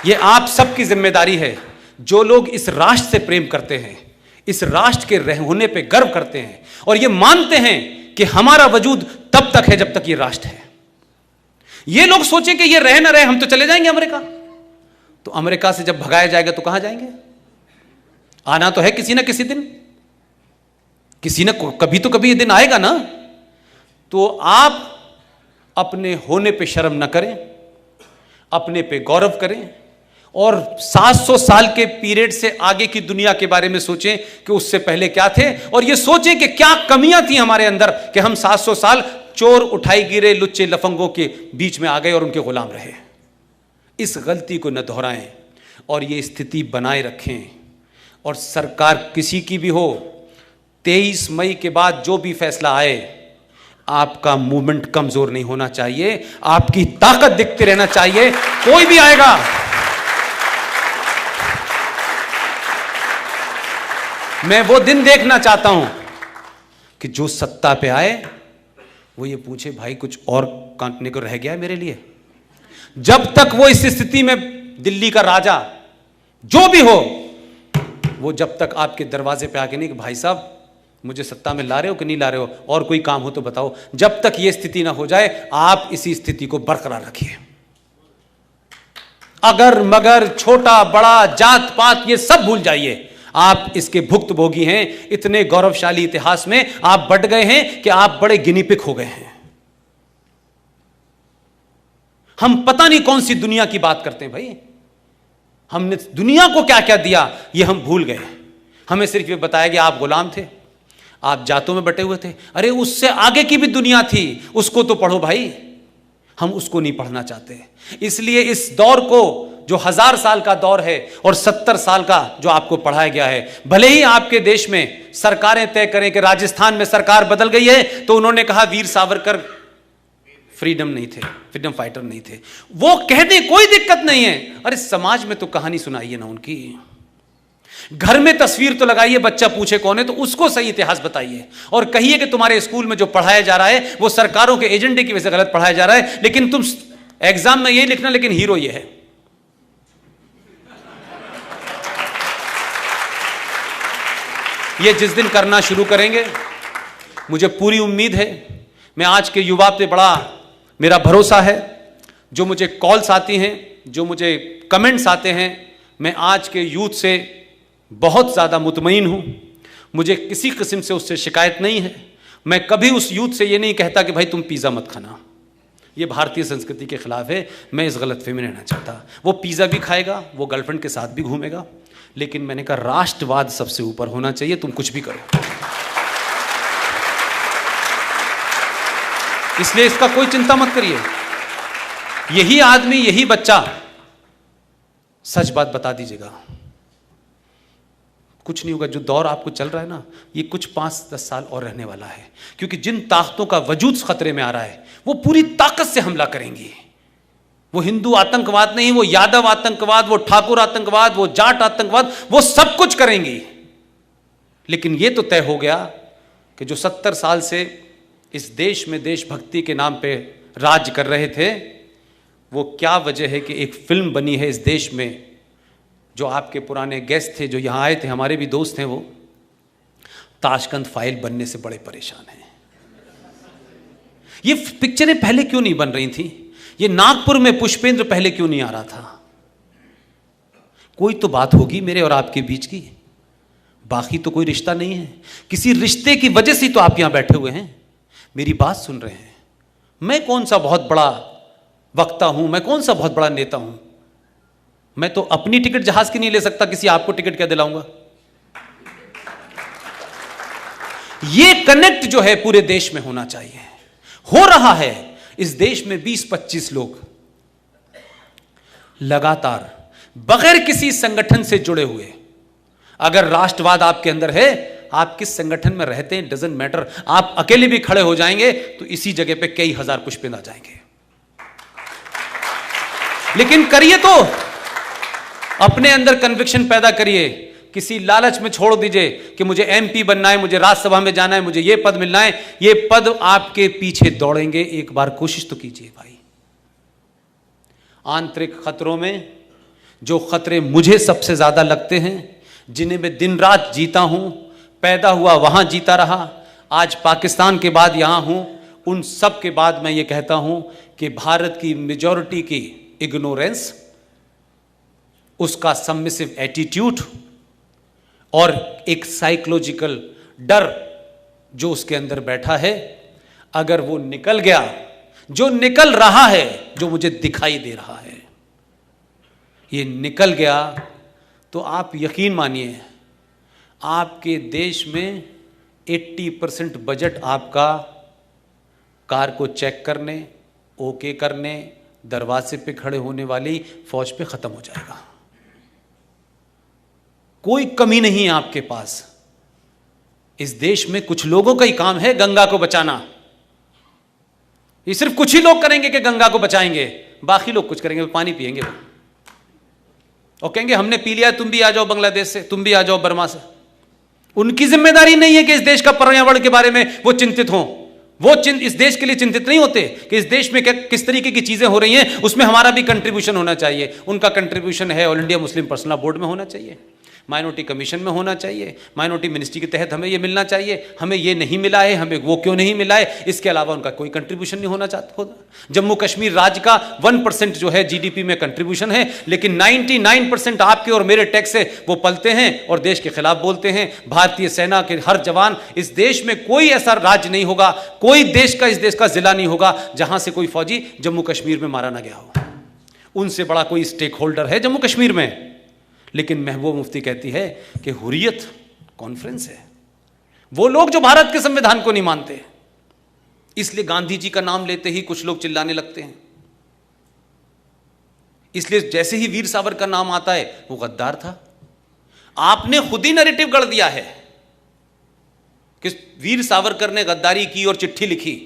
ये आप सबकी जिम्मेदारी है। जो लोग इस राष्ट्र से प्रेम करते हैं, इस राष्ट्र के होने पे गर्व करते हैं और ये मानते हैं कि हमारा वजूद तब तक है जब तक ये राष्ट्र है। ये लोग सोचें कि ये रहे ना रहे, हम तो चले जाएंगे अमेरिका। तो अमेरिका से जब भगाया जाएगा तो कहां जाएंगे? आना तो है किसी ना किसी दिन, किसी ना कभी तो कभी ये दिन आएगा ना। तो आप अपने होने पे शर्म ना करें, अपने पे गौरव करें और 700 साल के पीरियड से आगे की दुनिया के बारे में सोचें कि उससे पहले क्या थे, और ये सोचें कि क्या कमियां थी हमारे अंदर कि हम 700 साल चोर, उठाई गिरे, लुच्चे लफंगों के बीच में आ गए और उनके गुलाम रहे। इस गलती को न दोहराएं और ये स्थिति बनाए रखें। और सरकार किसी की भी हो, 23 मई के बाद जो भी फैसला आए, आपका मूवमेंट कमजोर नहीं होना चाहिए, आपकी ताकत दिखते रहना चाहिए। कोई भी आएगा, मैं वो दिन देखना चाहता हूं कि जो सत्ता पे आए वो ये पूछे, भाई कुछ और काटने को रह गया है मेरे लिए। जब तक वो इस स्थिति में, दिल्ली का राजा जो भी हो, वो जब तक आपके दरवाजे पे आके नहीं कि भाई साहब मुझे सत्ता में ला रहे हो कि नहीं ला रहे हो, और कोई काम हो तो बताओ, जब तक ये स्थिति ना हो जाए आप इसी स्थिति को बरकरार रखिए। अगर मगर, छोटा बड़ा, जात पात, ये सब भूल जाइए। आप इसके भुक्तभोगी हैं। इतने गौरवशाली इतिहास में आप बढ़ गए हैं कि आप बड़े गिनी पिग हो गए हैं। हम पता नहीं कौन सी दुनिया की बात करते हैं भाई। हमने दुनिया को क्या क्या दिया ये हम भूल गए। हमें सिर्फ ये बताया कि आप गुलाम थे, आप जातों में बटे हुए थे। अरे उससे आगे की भी दुनिया थी, उसको तो पढ़ो भाई। हम उसको नहीं पढ़ना चाहते। इसलिए इस दौर को, जो 1000 साल का दौर है और 70 साल का जो आपको पढ़ाया गया है, भले ही आपके देश में सरकारें तय करें कि राजस्थान में सरकार बदल गई है तो उन्होंने कहा वीर सावरकर फ्रीडम नहीं थे, फ्रीडम फाइटर नहीं थे, वो कह दें कोई दिक्कत नहीं है। अरे समाज में तो कहानी सुनाइए ना उनकी, घर में तस्वीर तो लगाइए, बच्चा पूछे कौन है तो उसको सही इतिहास बताइए, और कहिए कि तुम्हारे स्कूल में जो पढ़ाया जा रहा है वो सरकारों के एजेंडे की वजह से गलत पढ़ाया जा रहा है, लेकिन तुम एग्जाम में यही लिखना लेकिन हीरो ये है। ये जिस दिन करना शुरू करेंगे, मुझे पूरी उम्मीद है, मैं आज के युवा पे बड़ा मेरा भरोसा है, जो मुझे कॉल्स आती हैं, जो मुझे कमेंट्स आते हैं, मैं आज के यूथ से बहुत ज़्यादा मुतमईन हूँ। मुझे किसी किस्म से उससे शिकायत नहीं है। मैं कभी उस यूथ से ये नहीं कहता कि भाई तुम पिज़्ज़ा मत खाना, ये भारतीय संस्कृति के खिलाफ है, मैं इस गलतफहमी में रहना चाहता। वो पिज़्ज़ा भी खाएगा, वो गर्लफ्रेंड के साथ भी घूमेगा, लेकिन मैंने कहा राष्ट्रवाद सबसे ऊपर होना चाहिए, तुम कुछ भी करो। इसलिए इसका कोई चिंता मत करिए। यही आदमी, यही बच्चा, सच बात बता दीजिएगा, कुछ नहीं होगा। जो दौर आपको चल रहा है ना, ये कुछ 5-10 साल और रहने वाला है, क्योंकि जिन ताकतों का वजूद खतरे में आ रहा है वो पूरी ताकत से हमला करेंगी। वो हिंदू आतंकवाद नहीं, वो यादव आतंकवाद, वो ठाकुर आतंकवाद, वो जाट आतंकवाद, वो सब कुछ करेंगी। लेकिन ये तो तय हो गया कि जो 70 साल से इस देश में देशभक्ति के नाम पे राज कर रहे थे, वो क्या वजह है कि एक फिल्म बनी है इस देश में। जो आपके पुराने गेस्ट थे जो यहाँ आए थे, हमारे भी दोस्त हैं, वो ताशकंद फाइल बनने से बड़े परेशान हैं। ये पिक्चरें पहले क्यों नहीं बन रही थी? ये नागपुर में पुष्पेंद्र पहले क्यों नहीं आ रहा था? कोई तो बात होगी मेरे और आपके बीच की, बाकी तो कोई रिश्ता नहीं है। किसी रिश्ते की वजह से तो आप यहां बैठे हुए हैं, मेरी बात सुन रहे हैं। मैं कौन सा बहुत बड़ा वक्ता हूं, मैं कौन सा बहुत बड़ा नेता हूं? मैं तो अपनी टिकट जहाज की नहीं ले सकता, किसी आपको टिकट क्या दिलाऊंगा? ये कनेक्ट जो है पूरे देश में होना चाहिए, हो रहा है। इस देश में 20-25 लोग लगातार बगैर किसी संगठन से जुड़े हुए, अगर राष्ट्रवाद आपके अंदर है, आप किस संगठन में रहते हैं डजंट मैटर, आप अकेले भी खड़े हो जाएंगे तो इसी जगह पे कई हजार पुष्पिंद आ जाएंगे। लेकिन करिए तो अपने अंदर कन्विक्शन पैदा करिए, किसी लालच में छोड़ दीजिए कि मुझे एमपी बनना है, मुझे राज्यसभा में जाना है, मुझे ये पद मिलना है। ये पद आपके पीछे दौड़ेंगे, एक बार कोशिश तो कीजिए भाई। आंतरिक खतरों में जो खतरे मुझे सबसे ज्यादा लगते हैं, जिन्हें मैं दिन रात जीता हूं, पैदा हुआ वहां जीता रहा, आज पाकिस्तान के बाद यहां हूं, उन सब के बाद मैं ये कहता हूं कि भारत की मेजॉरिटी की इग्नोरेंस, उसका सबमिसिव एटीट्यूड और एक साइकोलॉजिकल डर जो उसके अंदर बैठा है, अगर वो निकल गया, जो निकल रहा है, जो मुझे दिखाई दे रहा है, ये निकल गया, तो आप यकीन मानिए आपके देश में 80% बजट आपका कार को चेक करने, ओके करने, दरवाजे पे खड़े होने वाली फौज पे खत्म हो जाएगा। कोई कमी नहीं है आपके पास। इस देश में कुछ लोगों का ही काम है गंगा को बचाना। ये सिर्फ कुछ ही लोग करेंगे कि गंगा को बचाएंगे, बाकी लोग कुछ करेंगे, पानी पिएंगे और कहेंगे हमने पी लिया, तुम भी आ जाओ बांग्लादेश से, तुम भी आ जाओ बर्मा से। उनकी जिम्मेदारी नहीं है कि इस देश का पर्यावरण के बारे में वो चिंतित हों। वो इस देश के लिए चिंतित नहीं होते कि इस देश में किस तरीके की चीजें हो रही हैं, उसमें हमारा भी कंट्रीब्यूशन होना चाहिए। उनका कंट्रीब्यूशन है all India Muslim personal board में होना चाहिए, माइनॉरिटी कमीशन में होना चाहिए, माइनॉरिटी मिनिस्ट्री के तहत हमें ये मिलना चाहिए, हमें ये नहीं मिला है, हमें वो क्यों नहीं मिला है, इसके अलावा उनका कोई कंट्रीब्यूशन नहीं होना चाहता होता। जम्मू कश्मीर राज्य का 1% जो है जीडीपी में कंट्रीब्यूशन है, लेकिन 99% आपके और मेरे टैक्स से वो पलते हैं और देश के खिलाफ बोलते हैं। भारतीय सेना के हर जवान, इस देश में कोई ऐसा राज्य नहीं होगा, कोई देश का जिला नहीं होगा जहां से कोई फौजी जम्मू कश्मीर में मारा ना गया हो। उनसे बड़ा कोई स्टेक होल्डर है जम्मू कश्मीर में। लेकिन महबूब मुफ्ती कहती है कि हुर्रियत कॉन्फ्रेंस है, वो लोग जो भारत के संविधान को नहीं मानते, इसलिए गांधी जी का नाम लेते ही कुछ लोग चिल्लाने लगते हैं। इसलिए जैसे ही वीर सावरकर का नाम आता है वो गद्दार था। आपने खुद ही नैरेटिव गढ़ दिया है कि वीर सावरकर ने गद्दारी की और चिट्ठी लिखी,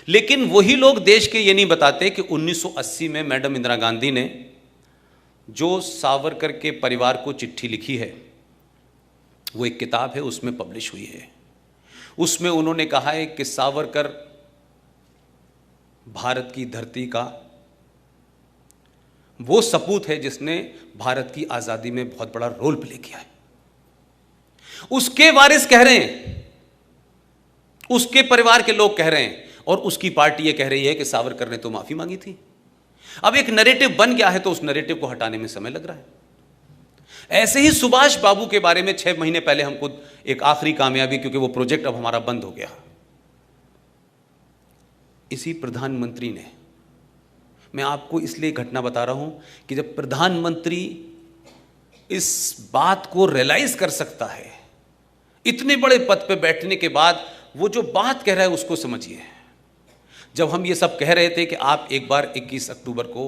लेकिन वही लोग देश के ये नहीं बताते कि 1980 में मैडम इंदिरा गांधी ने जो सावरकर के परिवार को चिट्ठी लिखी है, वो एक किताब है, उसमें पब्लिश हुई है। उसमें उन्होंने कहा है कि सावरकर भारत की धरती का वो सपूत है जिसने भारत की आजादी में बहुत बड़ा रोल प्ले किया है। उसके वारिस कह रहे हैं, उसके परिवार के लोग कह रहे हैं, और उसकी पार्टी ये कह रही है कि सावरकर ने तो माफी मांगी थी। अब एक नैरेटिव बन गया है, तो उस नैरेटिव को हटाने में समय लग रहा है। ऐसे ही सुभाष बाबू के बारे में 6 महीने पहले हमको एक आखिरी कामयाबी, क्योंकि वो प्रोजेक्ट अब हमारा बंद हो गया, इसी प्रधानमंत्री ने, मैं आपको इसलिए घटना बता रहा हूं कि जब प्रधानमंत्री इस बात को रियलाइज कर सकता है, इतने बड़े पद पे बैठने के बाद, वो जो बात कह रहा है उसको समझिए। जब हम ये सब कह रहे थे कि आप एक बार 21 अक्टूबर को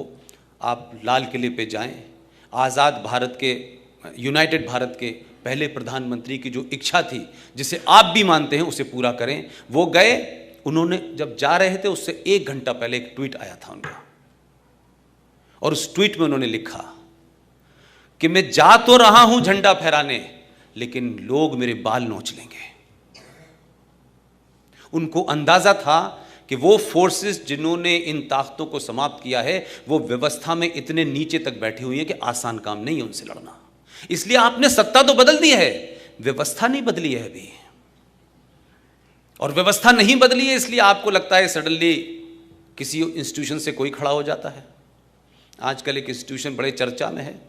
आप लाल किले पे जाएं, आज़ाद भारत के, यूनाइटेड भारत के पहले प्रधानमंत्री की जो इच्छा थी, जिसे आप भी मानते हैं, उसे पूरा करें। वो गए, उन्होंने जब जा रहे थे उससे 1 घंटा पहले एक ट्वीट आया था उनका, और उस ट्वीट में उन्होंने लिखा कि मैं जा तो रहा हूं झंडा फहराने, लेकिन लोग मेरे बाल नोच लेंगे। उनको अंदाजा था कि वो फोर्सेस जिन्होंने इन ताकतों को समाप्त किया है, वो व्यवस्था में इतने नीचे तक बैठी हुई है कि आसान काम नहीं है उनसे लड़ना। इसलिए आपने सत्ता तो बदल दी है, व्यवस्था नहीं बदली है अभी, और व्यवस्था नहीं बदली है इसलिए आपको लगता है सडनली किसी इंस्टीट्यूशन से कोई खड़ा हो जाता है। आजकल एक इंस्टीट्यूशन बड़े चर्चा में है,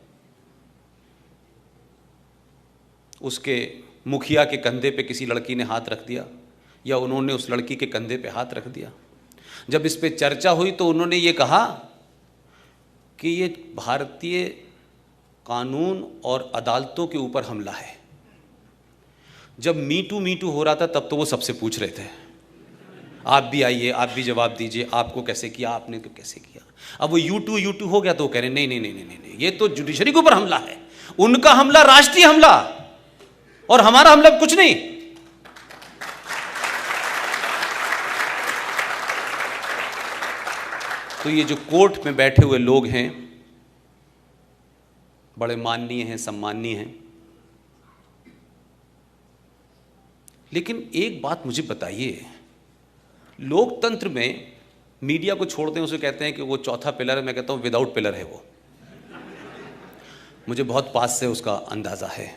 उसके मुखिया के कंधे पे किसी लड़की ने हाथ रख दिया, या उन्होंने उस लड़की के कंधे पे हाथ रख दिया। जब इस पे चर्चा हुई तो उन्होंने ये कहा कि ये भारतीय कानून और अदालतों के ऊपर हमला है। जब मीटू हो रहा था तब तो वो सबसे पूछ रहे थे, आप भी आइए, आप भी जवाब दीजिए, आपको कैसे किया, आपने तो कैसे किया। अब वो यू2 हो गया तो वो कह रहे नहीं, ये तो जुडिशरी के ऊपर हमला है। उनका हमला राष्ट्रीय हमला, और हमारा हमला कुछ नहीं। तो ये जो कोर्ट में बैठे हुए लोग हैं, बड़े माननीय हैं, सम्माननीय हैं, लेकिन एक बात मुझे बताइए, लोकतंत्र में मीडिया को छोड़ते हैं, उसे कहते हैं कि वो चौथा पिलर है। मैं कहता हूं विदाउट पिलर है वो। मुझे बहुत पास से उसका अंदाजा है।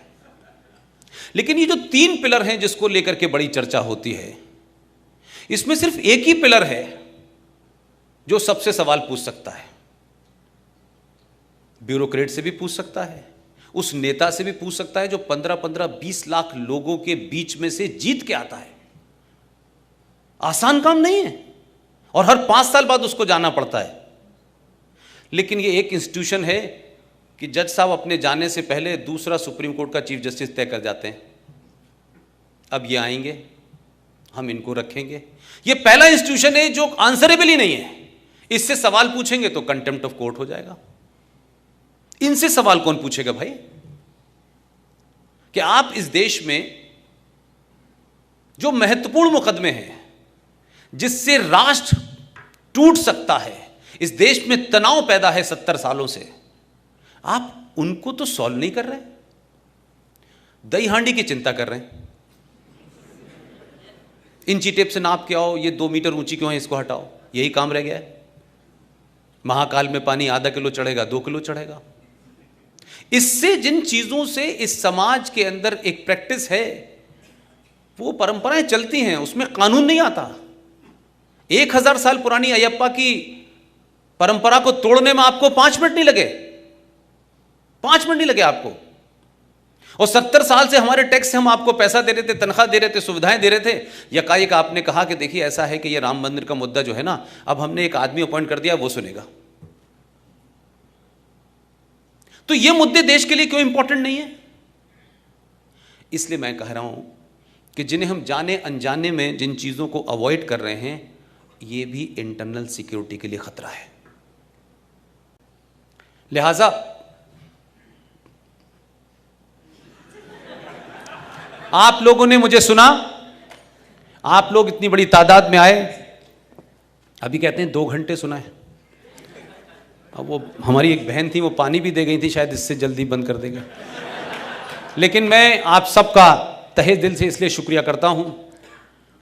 लेकिन ये जो 3 पिलर हैं जिसको लेकर के बड़ी चर्चा होती है, इसमें सिर्फ एक ही पिलर है जो सबसे सवाल पूछ सकता है। ब्यूरोक्रेट से भी पूछ सकता है, उस नेता से भी पूछ सकता है जो 15-20 लाख लोगों के बीच में से जीत के आता है। आसान काम नहीं है और हर 5 साल बाद उसको जाना पड़ता है। लेकिन ये एक इंस्टीट्यूशन है कि जज साहब अपने जाने से पहले दूसरा सुप्रीम कोर्ट का चीफ जस्टिस तय कर जाते हैं। अब ये आएंगे, हम इनको रखेंगे। ये पहला इंस्टीट्यूशन है जो आंसरेबल ही नहीं है। इससे सवाल पूछेंगे तो कंटेम्प्ट ऑफ कोर्ट हो जाएगा। इनसे सवाल कौन पूछेगा भाई? कि आप इस देश में जो महत्वपूर्ण मुकदमे हैं जिससे राष्ट्र टूट सकता है, इस देश में तनाव पैदा है 70 सालों से, आप उनको तो सॉल्व नहीं कर रहे। दही हांडी की चिंता कर रहे हैं। इंची टेप से नाप के आओ, ये 2 मीटर ऊंची क्यों है, इसको हटाओ, यही काम रह गया है। महाकाल में पानी आधा किलो चढ़ेगा, 2 किलो चढ़ेगा। इससे जिन चीजों से इस समाज के अंदर एक प्रैक्टिस है, वो परंपराएं चलती हैं, उसमें कानून नहीं आता। 1000 साल पुरानी अयप्पा की परंपरा को तोड़ने में आपको 5 मिनट नहीं लगे। 5 मिनट नहीं लगे आपको। और 70 साल से हमारे टैक्स से हम आपको पैसा दे रहे थे, तनख्वाह दे रहे थे, सुविधाएं दे रहे थे। यकायक आपने कहा कि देखिए ऐसा है कि ये राम मंदिर का मुद्दा जो है ना, अब हमने एक आदमी अपॉइंट कर दिया, वो सुनेगा। तो ये मुद्दे देश के लिए क्यों इंपॉर्टेंट नहीं है? इसलिए मैं कह रहा हूं कि जिन्हें हम जाने अनजाने में जिन चीजों को अवॉइड कर रहे हैं, ये भी इंटरनल सिक्योरिटी के लिए खतरा है। लिहाजा आप लोगों ने मुझे सुना, आप लोग इतनी बड़ी तादाद में आए। अभी कहते हैं 2 घंटे सुना है। अब वो हमारी एक बहन थी, वो पानी भी दे गई थी, शायद इससे जल्दी बंद कर देगा। लेकिन मैं आप सबका तहे दिल से इसलिए शुक्रिया करता हूं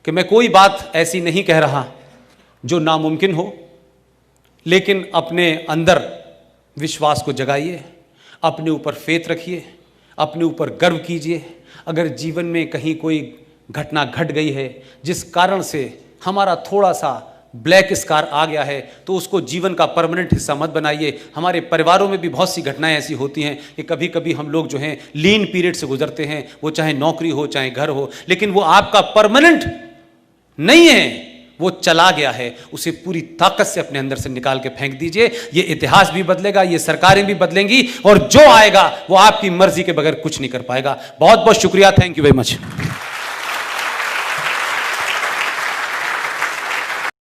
कि मैं कोई बात ऐसी नहीं कह रहा जो नामुमकिन हो, लेकिन अपने अंदर विश्वास को जगाइए, अपने ऊपर फेथ रखिए, अपने ऊपर गर्व कीजिए। अगर जीवन में कहीं कोई घटना घट गई है जिस कारण से हमारा थोड़ा सा ब्लैक स्कार आ गया है, तो उसको जीवन का परमानेंट हिस्सा मत बनाइए। हमारे परिवारों में भी बहुत सी घटनाएं ऐसी होती हैं कि कभी कभी हम लोग जो हैं लीन पीरियड से गुजरते हैं, वो चाहे नौकरी हो चाहे घर हो, लेकिन वो आपका परमानेंट नहीं है, वो चला गया है। उसे पूरी ताकत से अपने अंदर से निकाल के फेंक दीजिए। ये इतिहास भी बदलेगा, ये सरकारें भी बदलेंगी, और जो आएगा वो आपकी मर्जी के बगैर कुछ नहीं कर पाएगा। बहुत बहुत शुक्रिया। Thank you very much.